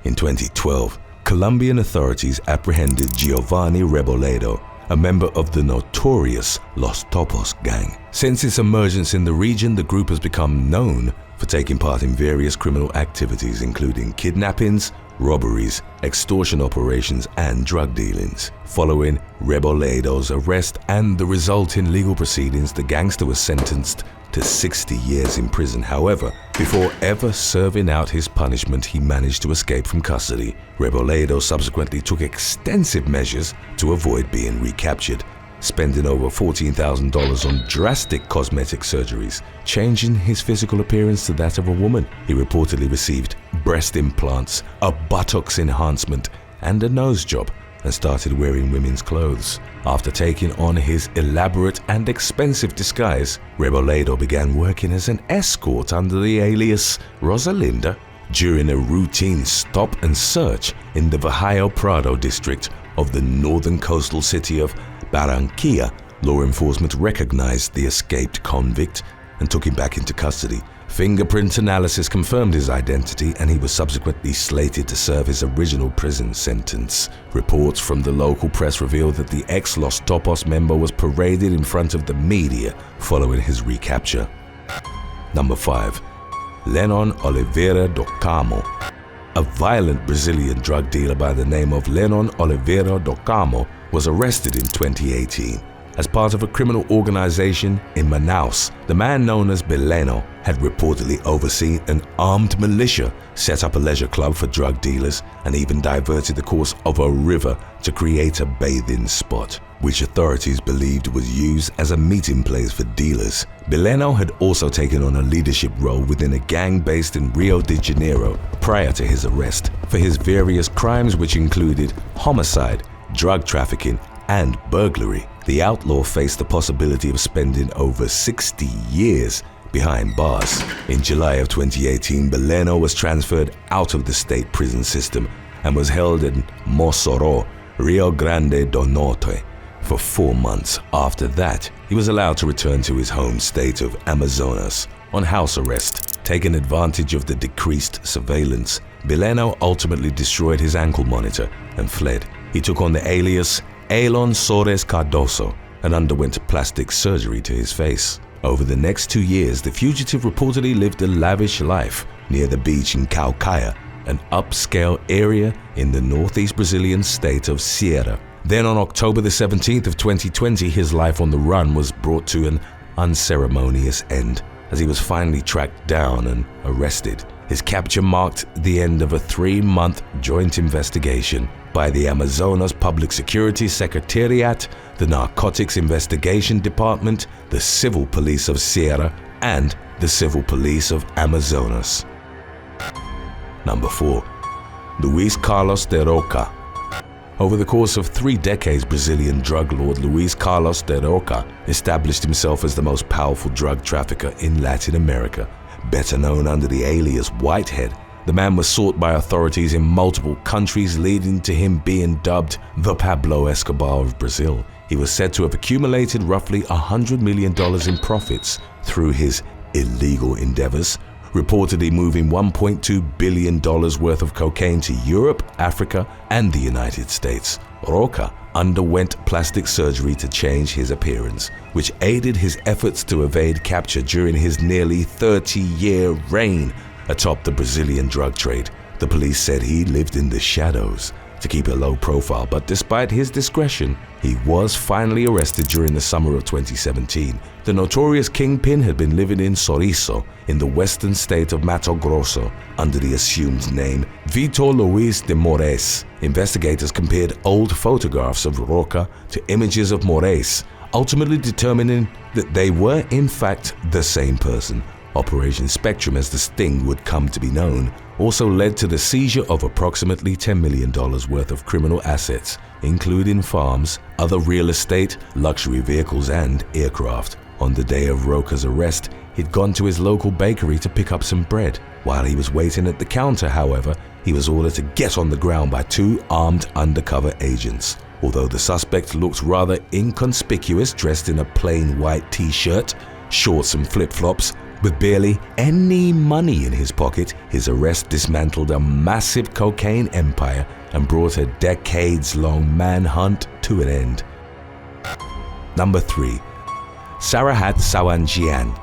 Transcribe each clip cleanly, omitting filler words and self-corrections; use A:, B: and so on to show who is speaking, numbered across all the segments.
A: In 2012, Colombian authorities apprehended Giovanni Reboledo, a member of the notorious Los Topos gang. Since its emergence in the region, the group has become known for taking part in various criminal activities including kidnappings, robberies, extortion operations, and drug dealings. Following Reboledo's arrest and the resulting legal proceedings, the gangster was sentenced to 60 years in prison. However, before ever serving out his punishment, he managed to escape from custody. Reboledo subsequently took extensive measures to avoid being recaptured, spending over $14,000 on drastic cosmetic surgeries, changing his physical appearance to that of a woman. He reportedly received breast implants, a buttocks enhancement, and a nose job, and started wearing women's clothes. After taking on his elaborate and expensive disguise, Reboledo began working as an escort under the alias Rosalinda during a routine stop and search in the Bajo Prado district of the northern coastal city of Barranquilla. Law enforcement recognized the escaped convict and took him back into custody. Fingerprint analysis confirmed his identity, and he was subsequently slated to serve his original prison sentence. Reports from the local press revealed that the ex-Los Topos member was paraded in front of the media following his recapture. Number 5. Lennon Oliveira Docomo. A violent Brazilian drug dealer by the name of Lennon Oliveira Docomo was arrested in 2018. As part of a criminal organization in Manaus, the man known as Biel had reportedly overseen an armed militia, set up a leisure club for drug dealers, and even diverted the course of a river to create a bathing spot, which authorities believed was used as a meeting place for dealers. Biel had also taken on a leadership role within a gang based in Rio de Janeiro prior to his arrest for his various crimes, which included homicide, drug trafficking, and burglary. The outlaw faced the possibility of spending over 60 years behind bars. In July of 2018, Biel was transferred out of the state prison system and was held in Mossoró, Rio Grande do Norte, for 4 months. After that, he was allowed to return to his home state of Amazonas on house arrest. Taking advantage of the decreased surveillance, Biel ultimately destroyed his ankle monitor and fled. He took on the alias Elon Soares Cardoso and underwent plastic surgery to his face. Over the next 2 years, the fugitive reportedly lived a lavish life near the beach in Caucaia, an upscale area in the northeast Brazilian state of Ceará. Then on October the 17th of 2020, his life on the run was brought to an unceremonious end as he was finally tracked down and arrested. His capture marked the end of a 3-month joint investigation by the Amazonas Public Security Secretariat, the Narcotics Investigation Department, the Civil Police of Ceará, and the Civil Police of Amazonas. Number 4. Luis Carlos de Roca. Over the course of 3 decades, Brazilian drug lord Luis Carlos de Roca established himself as the most powerful drug trafficker in Latin America. Better known under the alias Whitehead, the man was sought by authorities in multiple countries, leading to him being dubbed the Pablo Escobar of Brazil. He was said to have accumulated roughly $100 million in profits through his illegal endeavors, reportedly moving $1.2 billion worth of cocaine to Europe, Africa, and the United States. Roca underwent plastic surgery to change his appearance, which aided his efforts to evade capture during his nearly 30-year reign atop the Brazilian drug trade. The police said he lived in the shadows to keep a low profile, but despite his discretion, he was finally arrested during the summer of 2017. The notorious kingpin had been living in Sorriso in the western state of Mato Grosso under the assumed name Vitor Luis de Moraes. Investigators compared old photographs of Roca to images of Moraes, ultimately determining that they were in fact the same person. Operation Spectrum, as the sting would come to be known, also led to the seizure of approximately $10 million worth of criminal assets, including farms, other real estate, luxury vehicles, and aircraft. On the day of Roca's arrest, he'd gone to his local bakery to pick up some bread. While he was waiting at the counter, however, he was ordered to get on the ground by 2 armed undercover agents. Although the suspect looked rather inconspicuous, dressed in a plain white t-shirt, shorts and flip-flops, With barely any money in his pocket, his arrest dismantled a massive cocaine empire and brought a decades-long manhunt to an end. Number 3. Sarahat Sawanjian.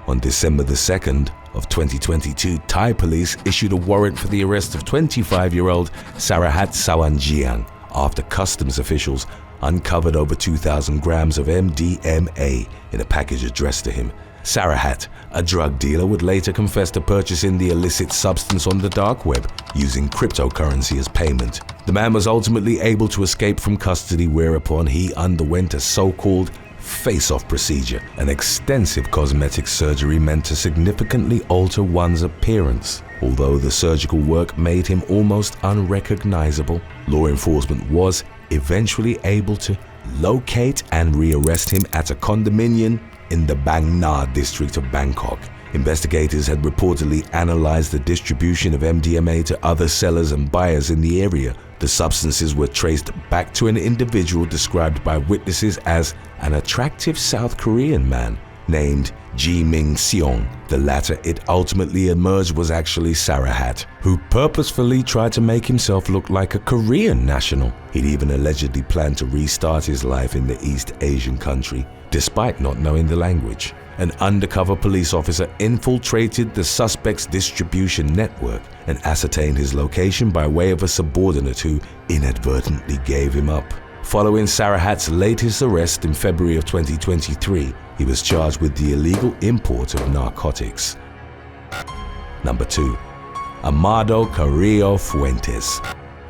A: On December the 2nd of 2022, Thai police issued a warrant for the arrest of 25-year-old Sarahat Sawanjian after customs officials uncovered over 2,000 grams of MDMA in a package addressed to him. Sarahat, a drug dealer, would later confess to purchasing the illicit substance on the dark web using cryptocurrency as payment. The man was ultimately able to escape from custody, whereupon he underwent a so-called face-off procedure, an extensive cosmetic surgery meant to significantly alter one's appearance. Although the surgical work made him almost unrecognizable, law enforcement was eventually able to locate and rearrest him at a condominium in the Bang Na district of Bangkok. Investigators had reportedly analyzed the distribution of MDMA to other sellers and buyers in the area. The substances were traced back to an individual described by witnesses as an attractive South Korean man named Ji Ming Seong. The latter, it ultimately emerged, was actually Sarahat, who purposefully tried to make himself look like a Korean national. He'd even allegedly planned to restart his life in the East Asian country, despite not knowing the language. An undercover police officer infiltrated the suspect's distribution network and ascertained his location by way of a subordinate who inadvertently gave him up. Following Sarahat's latest arrest in February of 2023, he was charged with the illegal import of narcotics. Number 2. Amado Carrillo Fuentes.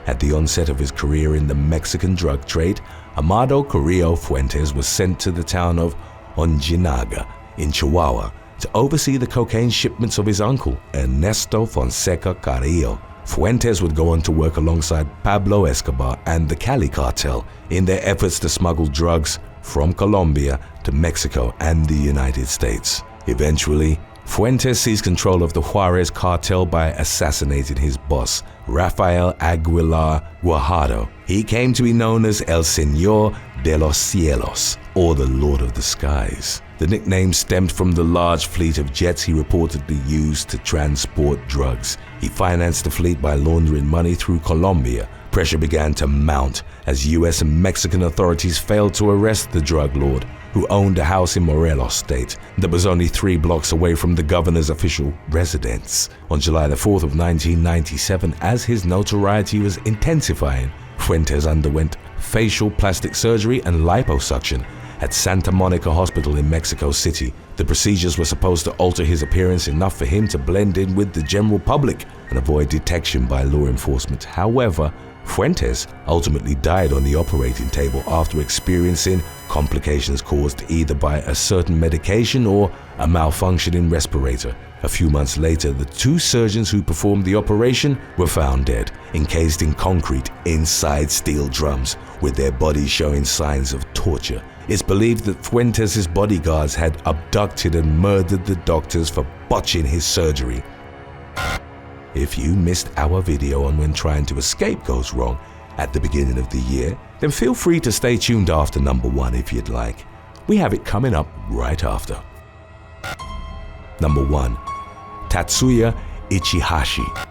A: At the onset of his career in the Mexican drug trade, Amado Carrillo Fuentes was sent to the town of Ojinaga in Chihuahua to oversee the cocaine shipments of his uncle, Ernesto Fonseca Carrillo. Fuentes would go on to work alongside Pablo Escobar and the Cali cartel in their efforts to smuggle drugs from Colombia to Mexico and the United States. Eventually, Fuentes seized control of the Juarez cartel by assassinating his boss, Rafael Aguilar Guajardo. He came to be known as El Señor de los Cielos, or the Lord of the Skies. The nickname stemmed from the large fleet of jets he reportedly used to transport drugs. He financed the fleet by laundering money through Colombia. Pressure began to mount as US and Mexican authorities failed to arrest the drug lord, who owned a house in Morelos State that was only 3 blocks away from the governor's official residence. On July the 4th of 1997, as his notoriety was intensifying, Fuentes underwent facial plastic surgery and liposuction at Santa Monica Hospital in Mexico City. The procedures were supposed to alter his appearance enough for him to blend in with the general public and avoid detection by law enforcement. However, Fuentes ultimately died on the operating table after experiencing complications caused either by a certain medication or a malfunctioning respirator. A few months later, the 2 surgeons who performed the operation were found dead, encased in concrete inside steel drums, with their bodies showing signs of torture. It's believed that Fuentes' bodyguards had abducted and murdered the doctors for botching his surgery. If you missed our video on when trying to escape goes wrong at the beginning of the year, then feel free to stay tuned after number 1 if you'd like. We have it coming up right after. Number 1. Tatsuya Ichihashi.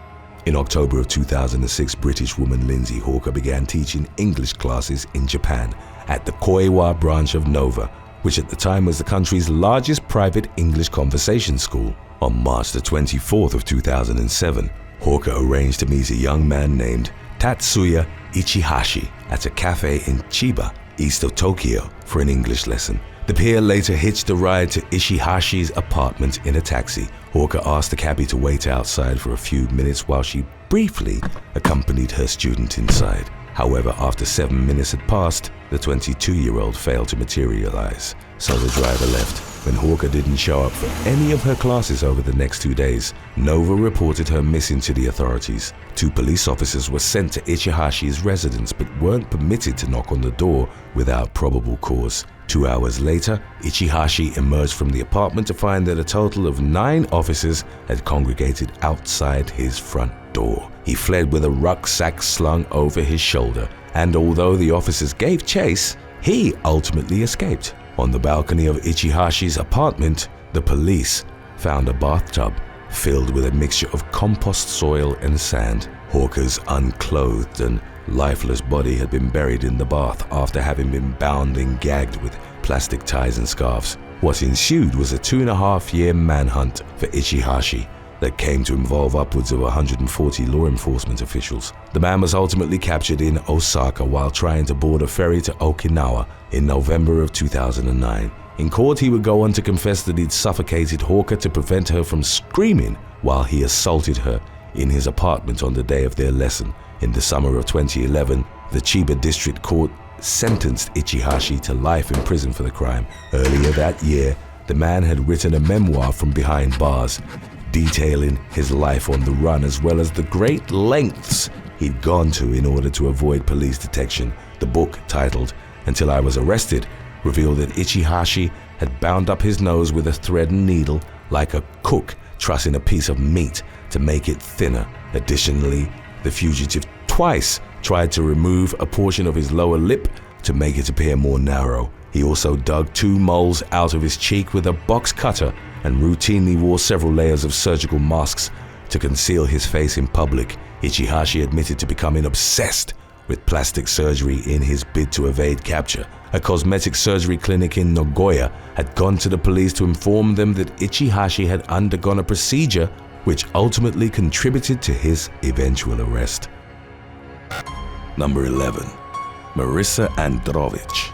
A: In October of 2006, British woman Lindsay Hawker began teaching English classes in Japan at the Koiwa branch of Nova, which at the time was the country's largest private English conversation school. On March the 24th of 2007, Hawker arranged to meet a young man named Tatsuya Ichihashi at a cafe in Chiba, east of Tokyo, for an English lesson. The pair later hitched a ride to Ishihashi's apartment in a taxi. Hawker asked the cabbie to wait outside for a few minutes while she briefly accompanied her student inside. However, after 7 minutes had passed, the 22-year-old failed to materialize, so the driver left. When Hawker didn't show up for any of her classes over the next 2 days, Nova reported her missing to the authorities. 2 police officers were sent to Ichihashi's residence but weren't permitted to knock on the door without probable cause. 2 hours later, Ichihashi emerged from the apartment to find that a total of 9 officers had congregated outside his front door. He fled with a rucksack slung over his shoulder, and although the officers gave chase, he ultimately escaped. On the balcony of Ichihashi's apartment, the police found a bathtub filled with a mixture of compost soil and sand. Hawker's unclothed and lifeless body had been buried in the bath after having been bound and gagged with plastic ties and scarves. What ensued was a 2.5-year manhunt for Ichihashi that came to involve upwards of 140 law enforcement officials. The man was ultimately captured in Osaka while trying to board a ferry to Okinawa in November of 2009. In court, he would go on to confess that he'd suffocated Hawker to prevent her from screaming while he assaulted her in his apartment on the day of their lesson. In the summer of 2011, the Chiba District Court sentenced Ichihashi to life in prison for the crime. Earlier that year, the man had written a memoir from behind bars, detailing his life on the run as well as the great lengths he'd gone to in order to avoid police detection. The book, titled Until I Was Arrested, revealed that Ichihashi had bound up his nose with a thread and needle like a cook trussing a piece of meat to make it thinner. Additionally, the fugitive twice tried to remove a portion of his lower lip to make it appear more narrow. He also dug 2 moles out of his cheek with a box cutter and routinely wore several layers of surgical masks to conceal his face in public. Ichihashi admitted to becoming obsessed with plastic surgery in his bid to evade capture. A cosmetic surgery clinic in Nagoya had gone to the police to inform them that Ichihashi had undergone a procedure which ultimately contributed to his eventual arrest. Number 11. Marissa Antrovic.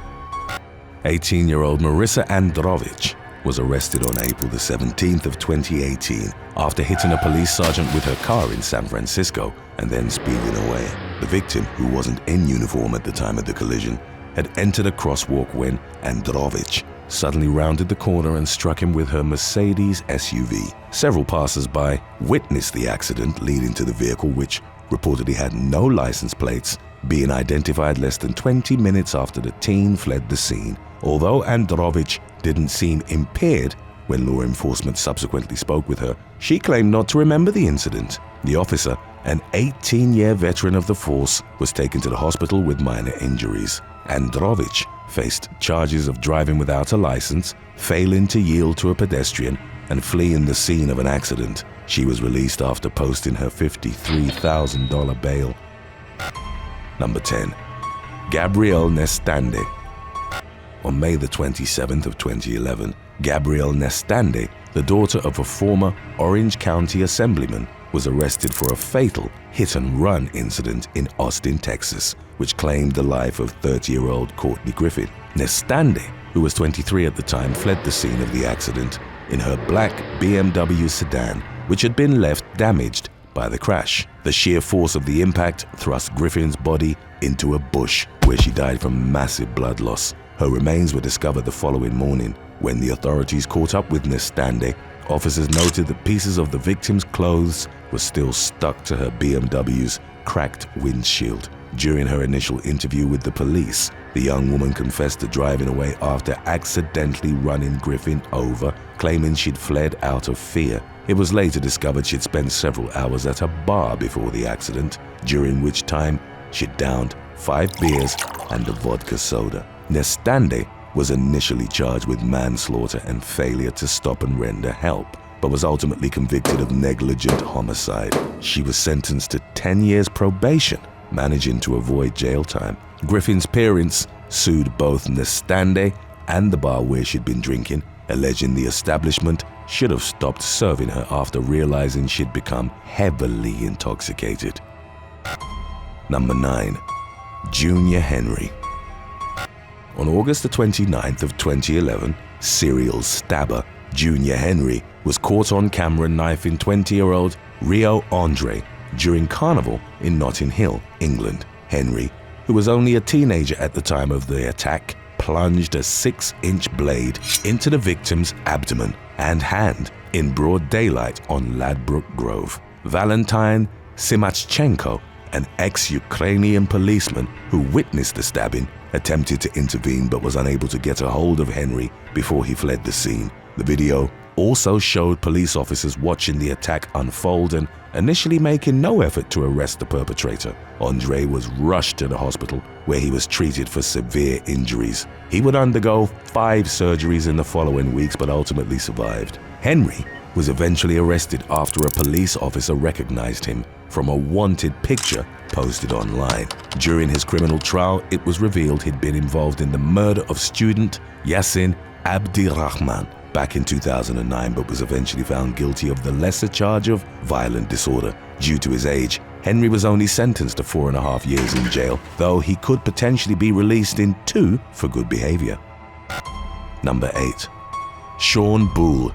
A: 18-year-old Marissa Antrovic was arrested on April the 17th of 2018 after hitting a police sergeant with her car in San Francisco and then speeding away. The victim, who wasn't in uniform at the time of the collision, had entered a crosswalk when Antrovic suddenly rounded the corner and struck him with her Mercedes SUV. Several passers-by witnessed the accident leading to the vehicle, which reportedly had no license plates, being identified less than 20 minutes after the teen fled the scene. Although Antrovic didn't seem impaired when law enforcement subsequently spoke with her, she claimed not to remember the incident. The officer, an 18-year veteran of the force, was taken to the hospital with minor injuries. Antrovic faced charges of driving without a license, failing to yield to a pedestrian, and fleeing the scene of an accident. She was released after posting her $53,000 bail. Number 10. Gabriel Nestande. On May the 27th of 2011, Gabriel Nestande, the daughter of a former Orange County assemblyman, was arrested for a fatal hit-and-run incident in Austin, Texas, which claimed the life of 30-year-old Courtney Griffin. Nestande, who was 23 at the time, fled the scene of the accident in her black BMW sedan, which had been left damaged by the crash. The sheer force of the impact thrust Griffin's body into a bush, where she died from massive blood loss. Her remains were discovered the following morning. When the authorities caught up with Nestande, officers noted that pieces of the victim's clothes were still stuck to her BMW's cracked windshield. During her initial interview with the police, the young woman confessed to driving away after accidentally running Griffin over, claiming she'd fled out of fear. It was later discovered she'd spent several hours at a bar before the accident, during which time she'd downed 5 beers and a vodka soda. Nestande was initially charged with manslaughter and failure to stop and render help, but was ultimately convicted of negligent homicide. She was sentenced to 10 years probation, managing to avoid jail time. Griffin's parents sued both Nestande and the bar where she'd been drinking, alleging the establishment should have stopped serving her after realizing she'd become heavily intoxicated. Number 9. Junior Henry. On August the 29th of 2011, serial stabber Junior Henry was caught on camera knifing 20-year-old Rio Andre during Carnival in Notting Hill, England. Henry, who was only a teenager at the time of the attack, plunged a 6-inch blade into the victim's abdomen and hand in broad daylight on Ladbroke Grove. Valentin Simachchenko, an ex-Ukrainian policeman who witnessed the stabbing, attempted to intervene but was unable to get a hold of Henry before he fled the scene. The video also showed police officers watching the attack unfold and initially making no effort to arrest the perpetrator. Andre was rushed to the hospital where he was treated for severe injuries. He would undergo 5 surgeries in the following weeks but ultimately survived. Henry was eventually arrested after a police officer recognized him from a wanted picture posted online. During his criminal trial, it was revealed he'd been involved in the murder of student Yassin Abdirahman back in 2009, but was eventually found guilty of the lesser charge of violent disorder. Due to his age, Henry was only sentenced to 4.5 years in jail, though he could potentially be released in 2 for good behavior. Number 8. Sean Boole.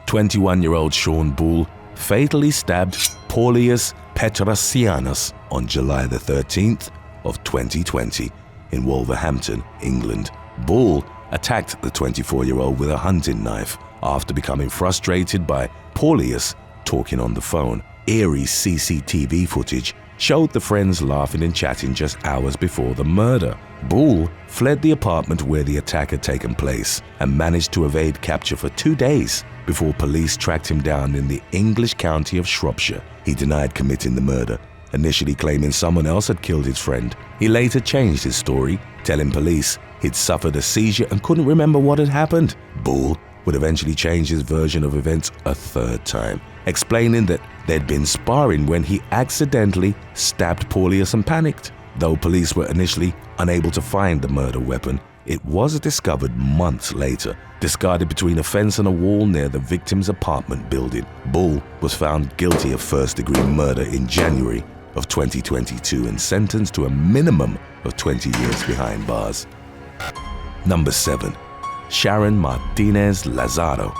A: 21-year-old Sean Boole fatally stabbed Paulius Petrasianus on July the 13th of 2020 in Wolverhampton, England. Boole attacked the 24-year-old with a hunting knife after becoming frustrated by Paulius talking on the phone. Eerie CCTV footage showed the friends laughing and chatting just hours before the murder. Boole fled the apartment where the attack had taken place and managed to evade capture for 2 days before police tracked him down in the English county of Shropshire. He denied committing the murder, initially claiming someone else had killed his friend. He later changed his story, telling police he'd suffered a seizure and couldn't remember what had happened. Boole would eventually change his version of events a 3rd time, explaining that they'd been sparring when he accidentally stabbed Paulius and panicked. Though police were initially unable to find the murder weapon, it was discovered months later, discarded between a fence and a wall near the victim's apartment building. Boole was found guilty of first-degree murder in January of 2022 and sentenced to a minimum of 20 years behind bars. Number 7. Sharon Martinez Lazaro.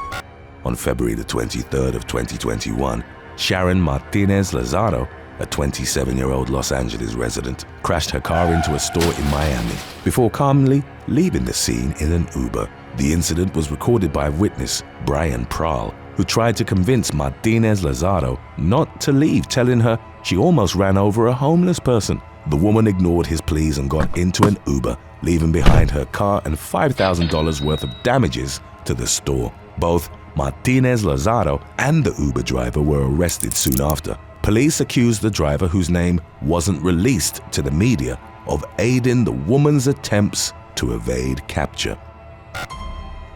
A: On February the 23rd of 2021, Sharon Martinez Lazaro, a 27-year-old Los Angeles resident, crashed her car into a store in Miami before calmly leaving the scene in an Uber. The incident was recorded by a witness, Brian Prahl, who tried to convince Martinez Lazaro not to leave, telling her she almost ran over a homeless person. The woman ignored his pleas and got into an Uber, leaving behind her car and $5,000 worth of damages to the store. Both Martinez Lazaro and the Uber driver were arrested soon after. Police accused the driver, whose name wasn't released to the media, of aiding the woman's attempts to evade capture.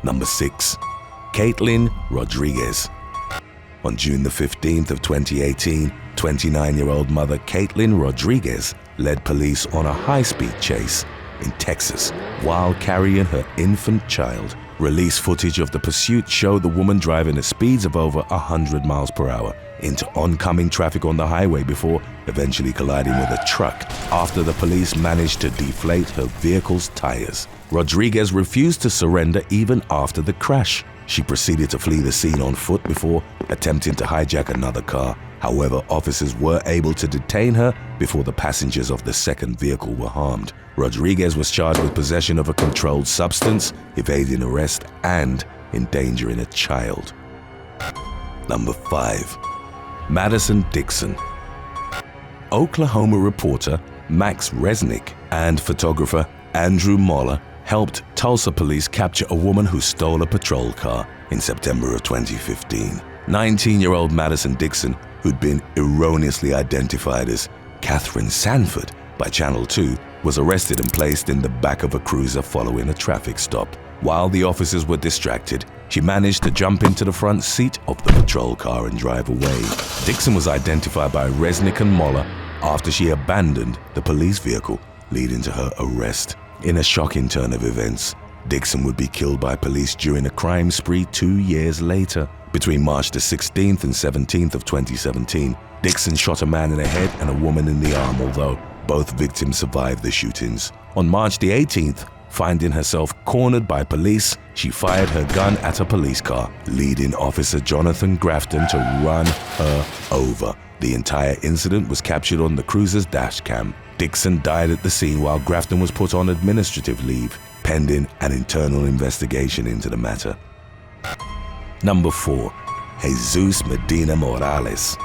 A: Number 6. Caitlyn Rodriguez. On June the 15th of 2018, 29-year-old mother Caitlyn Rodriguez led police on a high-speed chase in Texas while carrying her infant child. Release footage of the pursuit showed the woman driving at speeds of over 100 miles per hour into oncoming traffic on the highway before eventually colliding with a truck after the police managed to deflate her vehicle's tires. Rodriguez refused to surrender even after the crash. She proceeded to flee the scene on foot before attempting to hijack another car. However, officers were able to detain her before the passengers of the second vehicle were harmed. Rodriguez was charged with possession of a controlled substance, evading arrest, and endangering a child. Number 5. Madison Dixon. Oklahoma reporter Max Resnick and photographer Andrew Moller helped Tulsa police capture a woman who stole a patrol car in September of 2015. 19-year-old Madison Dixon, who'd been erroneously identified as Catherine Sanford by Channel 2, was arrested and placed in the back of a cruiser following a traffic stop. While the officers were distracted, she managed to jump into the front seat of the patrol car and drive away. Dixon was identified by Resnick and Moller after she abandoned the police vehicle, leading to her arrest. In a shocking turn of events, Dixon would be killed by police during a crime spree 2 years later. Between March the 16th and 17th of 2017, Dixon shot a man in the head and a woman in the arm, although both victims survived the shootings. On March the 18th, finding herself cornered by police, she fired her gun at a police car, leading Officer Jonathan Grafton to run her over. The entire incident was captured on the cruiser's dash cam. Dixon died at the scene while Grafton was put on administrative leave, pending an internal investigation into the matter. Number 4. Jesus Medina Morales.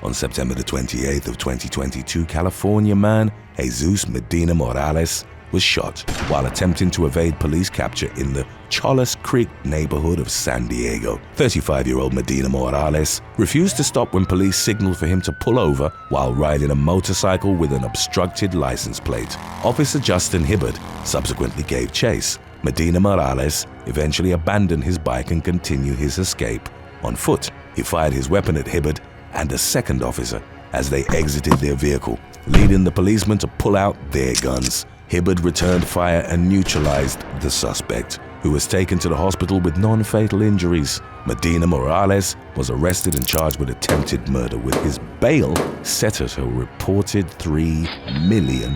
A: On September the 28th of 2022, California man Jesus Medina Morales was shot while attempting to evade police capture in the Cholas Creek neighborhood of San Diego. 35-year-old Medina Morales refused to stop when police signaled for him to pull over while riding a motorcycle with an obstructed license plate. Officer Justin Hibbert subsequently gave chase. Medina Morales eventually abandoned his bike and continued his escape. On foot, he fired his weapon at Hibbert and a second officer as they exited their vehicle, leading the policemen to pull out their guns. Hibbert returned fire and neutralized the suspect, who was taken to the hospital with non-fatal injuries. Medina Morales was arrested and charged with attempted murder, with his bail set at a reported $3 million.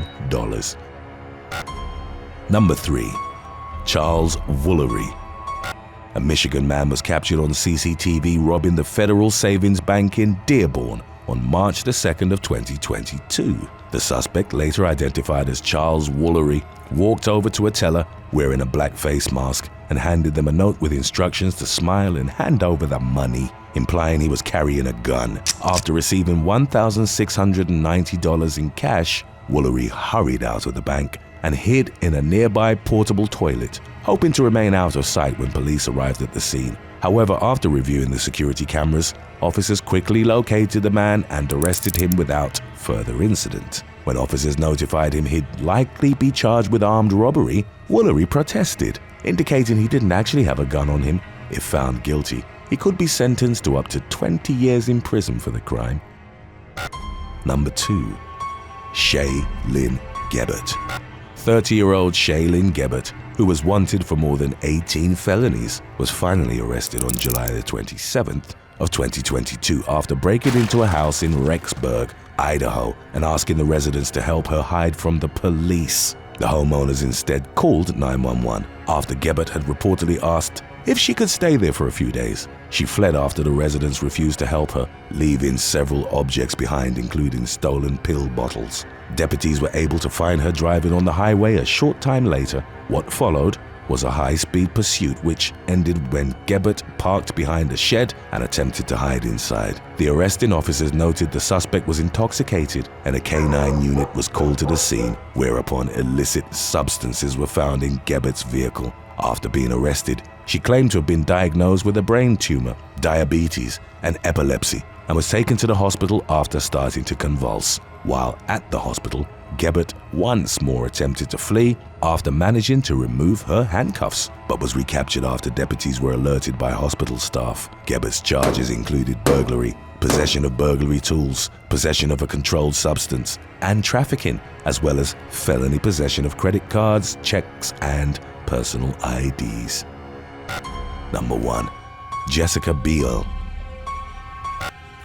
A: Number 3. Charles Woolery. A Michigan man was captured on CCTV robbing the Federal Savings Bank in Dearborn on March the 2nd of 2022. The suspect, later identified as Charles Woolery, walked over to a teller wearing a black face mask and handed them a note with instructions to smile and hand over the money, implying he was carrying a gun. After receiving $1,690 in cash, Woolery hurried out of the bank and hid in a nearby portable toilet, hoping to remain out of sight when police arrived at the scene. However, after reviewing the security cameras, officers quickly located the man and arrested him without further incident. When officers notified him he'd likely be charged with armed robbery, Woolery protested, indicating he didn't actually have a gun on him. If found guilty, he could be sentenced to up to 20 years in prison for the crime. Number 2. Shea Lynn Gabbert. 30-year-old Shea Lynn Gabbert, who was wanted for more than 18 felonies, was finally arrested on July the 27th of 2022 after breaking into a house in Rexburg, Idaho, and asking the residents to help her hide from the police. The homeowners instead called 911 after Gabbert had reportedly asked if she could stay there for a few days. She fled after the residents refused to help her, leaving several objects behind, including stolen pill bottles. Deputies were able to find her driving on the highway a short time later. What followed was a high-speed pursuit which ended when Gabbert parked behind a shed and attempted to hide inside. The arresting officers noted the suspect was intoxicated and a K9 unit was called to the scene, whereupon illicit substances were found in Gabbert's vehicle. After being arrested, she claimed to have been diagnosed with a brain tumor, diabetes, and epilepsy, and was taken to the hospital after starting to convulse. While at the hospital, Gabbert once more attempted to flee after managing to remove her handcuffs, but was recaptured after deputies were alerted by hospital staff. Gabbert's charges included burglary, possession of burglary tools, possession of a controlled substance, and trafficking, as well as felony possession of credit cards, checks, and personal IDs. Number 1. Jessica Biel.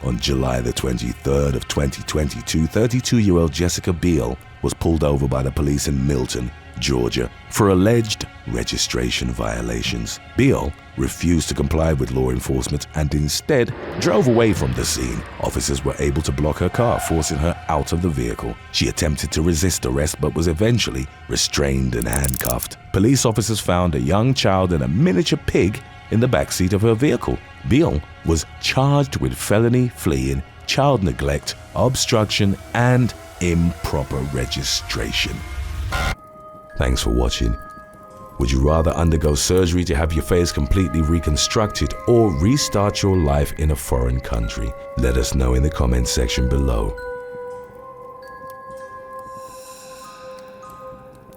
A: On July the 23rd of 2022, 32-year-old Jessica Biel was pulled over by the police in Milton, Georgia, for alleged registration violations. Biel refused to comply with law enforcement and instead drove away from the scene. Officers were able to block her car, forcing her out of the vehicle. She attempted to resist arrest but was eventually restrained and handcuffed. Police officers found a young child and a miniature pig in the backseat of her vehicle. Biel was charged with felony fleeing, child neglect, obstruction, and improper registration. Thanks for watching. Would you rather undergo surgery to have your face completely reconstructed or restart your life in a foreign country? Let us know in the comments section below.